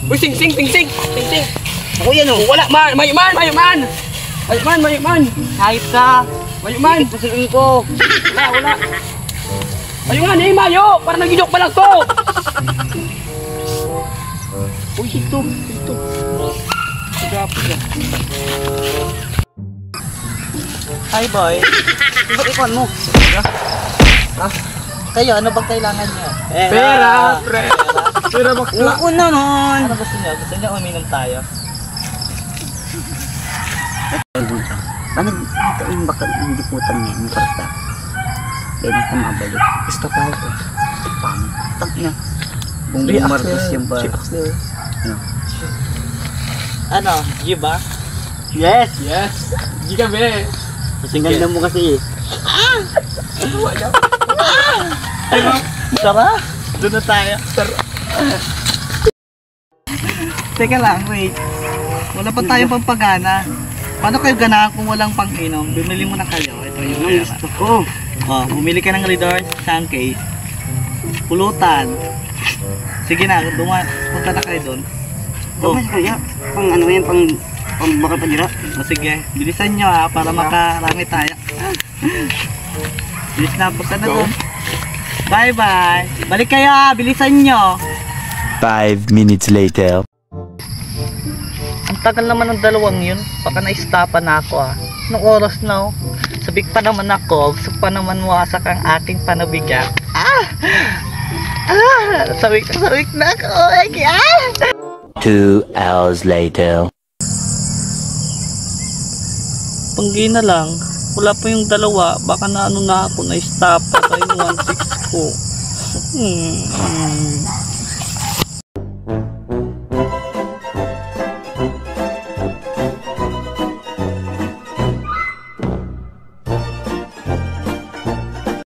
Uy, sing. Ako yan oh. Wala man, mayuman. Kahit ka. Mayuman. Pasuloy ko. Wala. Mayuman, mayo. Para nag-joke pa lang to. Uy, ito. Hi boy. Ikon mo. Ha? Kayo, ano bang kailangan niyo? Pera, pre. Pera bakla. Oo naman. Ano gusto niyo? Gusto niyo uminom tayo? Paano ito yung bakal hindi putang niya yung karta? Dahil na mabalik. Basta pa ako. Paano? Tak na. Bumbong Marcos yung ba? Ano? G ba? Yes! Hindi ka, be. Kasing ganda mo kasi eh. Tara! Doon na tayo. Teka lang, wait. Wala pa tayong pampagana. Paano kayo ganahan kung walang pang-inom? Bumili mo na kayo. Ito yung Ang gusto ko. bumili ka ng Redor, Sunkey, pulutan. Sige na, punta na kayo doon. Mas kaya, pang ano yan, pang bakal pa dira. Sige, bilisan nyo para makarami tayo. Bilis na, punta na doon. Bye! Balik kayo bilisan nyo. 5 minutes later. Ang tagal naman ng dalawang yun. Baka na-stopan na ako Nung oras na sabik pa naman ako. Gusto pa naman wasak ang aking panabigan. Sabik na ako. 2 hours later. Panggi na lang. Wala pa yung dalawa. Baka na ako na-stop. Baka yung 1.6 ko.